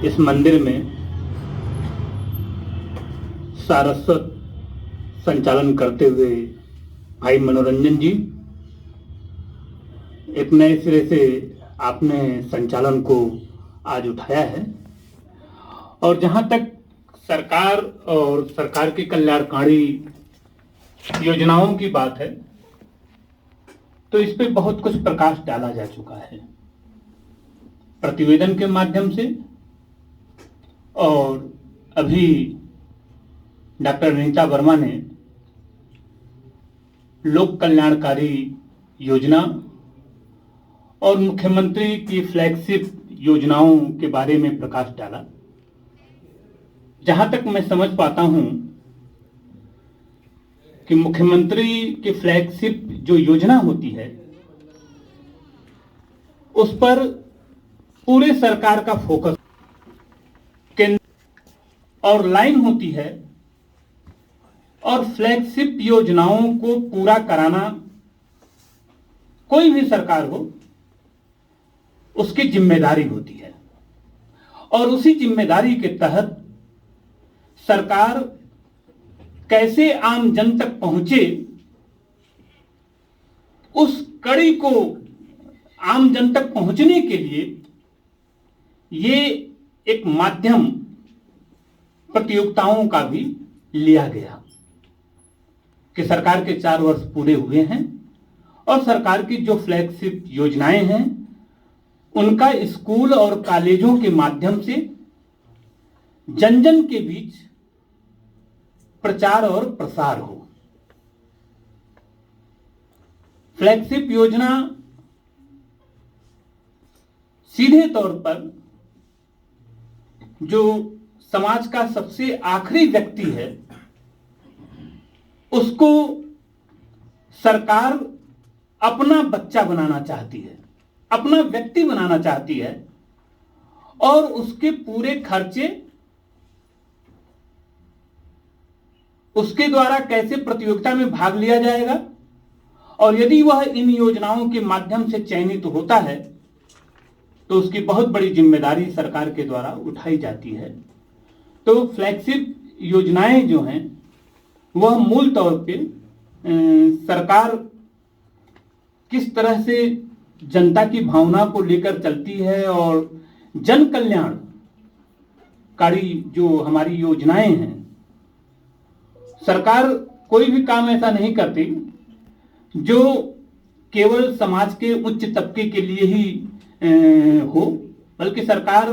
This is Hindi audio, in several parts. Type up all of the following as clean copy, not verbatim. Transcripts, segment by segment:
इस मंदिर में सारस्वत संचालन करते हुए भाई मनोरंजन जी, एक नए सिरे से आपने संचालन को आज उठाया है। और जहां तक सरकार और सरकार की कल्याणकारी योजनाओं की बात है, तो इस पे बहुत कुछ प्रकाश डाला जा चुका है प्रतिवेदन के माध्यम से। और अभी डॉक्टर नीता वर्मा ने लोक कल्याणकारी योजना और मुख्यमंत्री की फ्लैगशिप योजनाओं के बारे में प्रकाश डाला। जहां तक मैं समझ पाता हूं कि मुख्यमंत्री की फ्लैगशिप जो योजना होती है, उस पर पूरे सरकार का फोकस केंद्र और लाइन होती है, और फ्लैगशिप योजनाओं को पूरा कराना कोई भी सरकार हो उसकी जिम्मेदारी होती है। और उसी जिम्मेदारी के तहत सरकार कैसे आम जन तक पहुंचे, उस कड़ी को आम जन तक पहुंचने के लिए ये एक माध्यम प्रतियोगिताओं का भी लिया गया कि सरकार के 4 वर्ष पूरे हुए हैं और सरकार की जो फ्लैगशिप योजनाएं हैं उनका स्कूल और कॉलेजों के माध्यम से जन जन के बीच प्रचार और प्रसार हो। फ्लैगशिप योजना सीधे तौर पर जो समाज का सबसे आखिरी व्यक्ति है उसको सरकार अपना बच्चा बनाना चाहती है, अपना व्यक्ति बनाना चाहती है, और उसके पूरे खर्चे उसके द्वारा कैसे प्रतियोगिता में भाग लिया जाएगा, और यदि वह इन योजनाओं के माध्यम से चयनित होता है तो उसकी बहुत बड़ी जिम्मेदारी सरकार के द्वारा उठाई जाती है। तो फ्लैगशिप योजनाएं जो हैं वह मूल तौर पे सरकार किस तरह से जनता की भावना को लेकर चलती है, और जन कल्याणकारी जो हमारी योजनाएं हैं, सरकार कोई भी काम ऐसा नहीं करती जो केवल समाज के उच्च तबके के लिए ही हो, बल्कि सरकार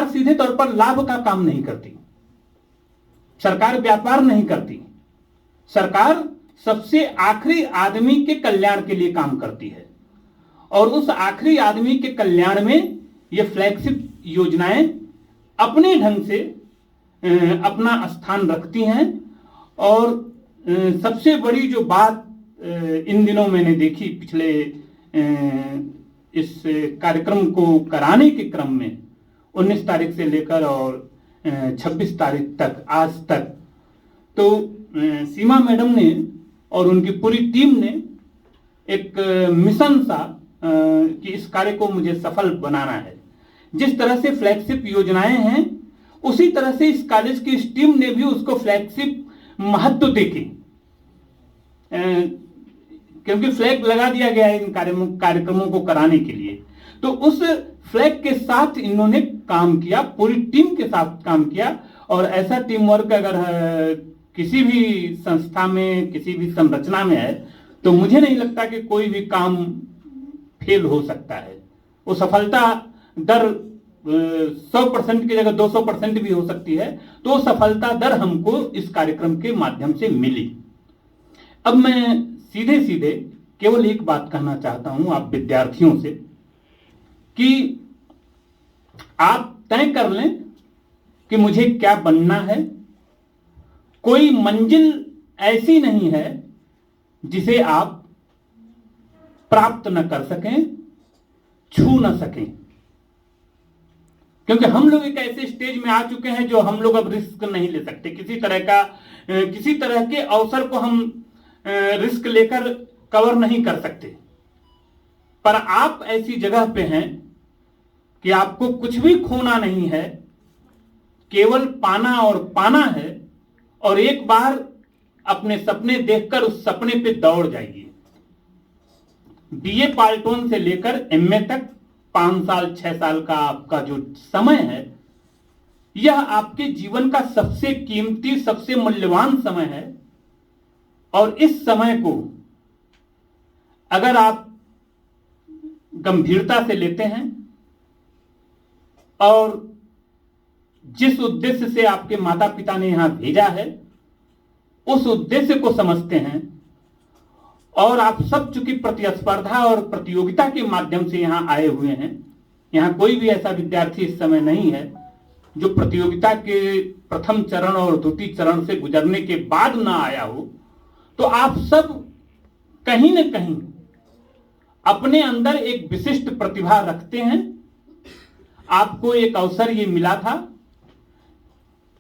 सीधे तौर पर लाभ का काम नहीं करती, सरकार व्यापार नहीं करती, सरकार सबसे आखिरी आदमी के कल्याण के लिए काम करती है। और उस आखिरी आदमी के कल्याण में ये फ्लैगशिप योजनाएं अपने ढंग से अपना स्थान रखती हैं। और सबसे बड़ी जो बात इन दिनों मैंने देखी, पिछले इस कार्यक्रम को कराने के क्रम में 19 तारीख से लेकर और 26 तारीख तक, आज तक, तो सीमा मैडम ने और उनकी पूरी टीम ने एक मिशन सा कि इस कार्य को मुझे सफल बनाना है। जिस तरह से फ्लैगशिप योजनाएं हैं उसी तरह से इस कॉलेज की इस टीम ने भी उसको फ्लैगशिप महत्व देके, क्योंकि फ्लैग लगा दिया गया है इन कार्यक्रमों को कराने के लिए, तो उस फ्लैग के साथ इन्होंने काम किया, पूरी टीम के साथ काम किया। और ऐसा टीम वर्क अगर किसी भी संस्था में, किसी भी संरचना में है, तो मुझे नहीं लगता कि कोई भी काम फेल हो सकता है। वो सफलता दर 100% की जगह 200% भी हो सकती है। तो सफलता दर हमको इस कार्यक्रम के माध्यम से मिली। अब मैं सीधे सीधे केवल एक बात कहना चाहता हूं आप विद्यार्थियों से कि आप तय कर लें कि मुझे क्या बनना है। कोई मंजिल ऐसी नहीं है जिसे आप प्राप्त न कर सकें, छू न सकें, क्योंकि हम लोग एक ऐसे स्टेज में आ चुके हैं जो हम लोग अब रिस्क नहीं ले सकते। किसी तरह के अवसर को हम रिस्क लेकर कवर नहीं कर सकते। पर आप ऐसी जगह पे हैं कि आपको कुछ भी खोना नहीं है, केवल पाना और पाना है, और एक बार अपने सपने देखकर उस सपने पे दौड़ जाइए। बीए पार्ट 1 से लेकर एमए तक 5 साल 6 साल का आपका जो समय है, यह आपके जीवन का सबसे कीमती, सबसे मूल्यवान समय है। और इस समय को अगर आप गंभीरता से लेते हैं और जिस उद्देश्य से आपके माता पिता ने यहां भेजा है उस उद्देश्य को समझते हैं, और आप सब चूंकि प्रतिस्पर्धा और प्रतियोगिता के माध्यम से यहां आए हुए हैं, यहां कोई भी ऐसा विद्यार्थी इस समय नहीं है जो प्रतियोगिता के प्रथम चरण और द्वितीय चरण से गुजरने के बाद ना आया हो, तो आप सब कहीं न कहीं अपने अंदर एक विशिष्ट प्रतिभा रखते हैं। आपको एक अवसर ये मिला था,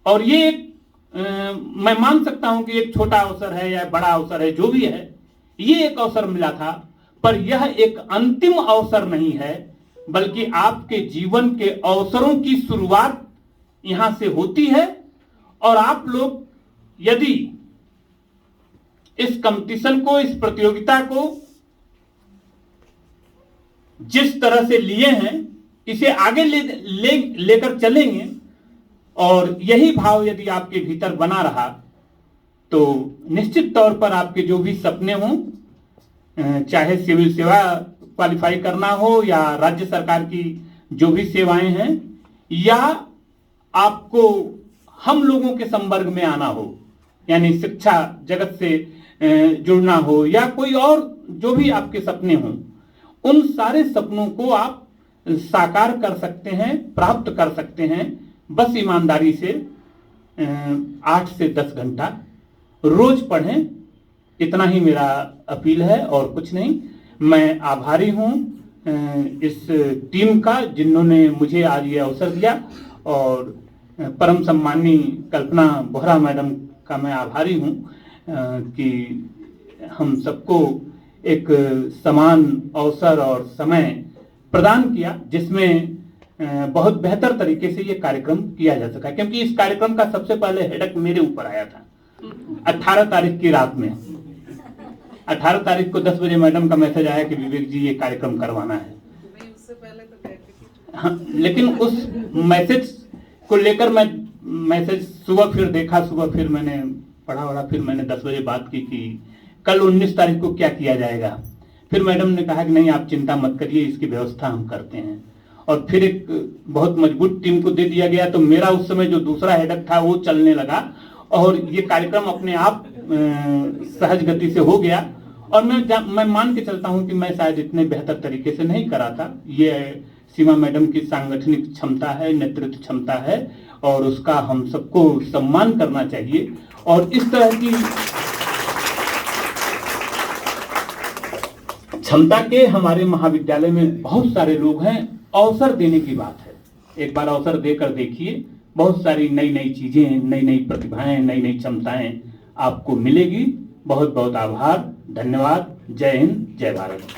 और ये एक मैं मान सकता हूं कि एक छोटा अवसर है या बड़ा अवसर है, जो भी है, ये एक अवसर मिला था, पर यह एक अंतिम अवसर नहीं है, बल्कि आपके जीवन के अवसरों की शुरुआत यहां से होती है। और आप लोग यदि इस कंपटीशन को, इस प्रतियोगिता को जिस तरह से लिए हैं, इसे आगे लेकर चलेंगे, और यही भाव यदि आपके भीतर बना रहा, तो निश्चित तौर पर आपके जो भी सपने हों, चाहे सिविल सेवा क्वालिफाई करना हो या राज्य सरकार की जो भी सेवाएं हैं, या आपको हम लोगों के संपर्क में आना हो, यानी शिक्षा जगत से जुड़ना हो, या कोई और जो भी आपके सपने हों, उन सारे सपनों को आप साकार कर सकते हैं, प्राप्त कर सकते हैं। बस ईमानदारी से 8 से 10 घंटा रोज पढ़ें, इतना ही मेरा अपील है और कुछ नहीं। मैं आभारी हूं इस टीम का जिन्होंने मुझे आज ये अवसर दिया, और परम सम्माननीय कल्पना बोहरा मैडम का मैं आभारी हूं कि हम सबको एक समान अवसर और समय प्रदान किया, जिसमें बहुत बेहतर तरीके से ये कार्यक्रम किया जा सका। क्योंकि इस कार्यक्रम का सबसे पहले हेडक मेरे ऊपर आया था 18 तारीख की रात में। 18 तारीख को 10 बजे मैडम का मैसेज आया कि विवेक जी ये कार्यक्रम करवाना है। उससे पहले तो हाँ, लेकिन उस मैसेज को लेकर मैं मैसेज सुबह फिर देखा, सुबह फिर मैंने पढ़ा, फिर मैंने 10 बजे बात की कि कल 19 तारीख को क्या किया जाएगा। फिर मैडम ने कहा कि नहीं आप चिंता मत करिए, इसकी व्यवस्था हम करते हैं। और फिर एक बहुत मजबूत टीम को दे दिया गया, तो मेरा उस समय जो दूसरा हेडक था वो चलने लगा, और ये कार्यक्रम अपने आप सहज गति से हो गया। और मैं मान के चलता हूं कि मैं शायद इतने बेहतर तरीके से नहीं करा था। ये सीमा मैडम की सांगठनिक क्षमता है, नेतृत्व क्षमता है, और उसका हम सबको सम्मान करना चाहिए। और इस तरह की क्षमता के हमारे महाविद्यालय में बहुत सारे लोग हैं। अवसर देने की बात है, एक बार अवसर देकर देखिए, बहुत सारी नई नई चीजें, नई नई प्रतिभाएं, नई नई क्षमताएं आपको मिलेगी। बहुत बहुत आभार, धन्यवाद। जय हिंद, जय भारत।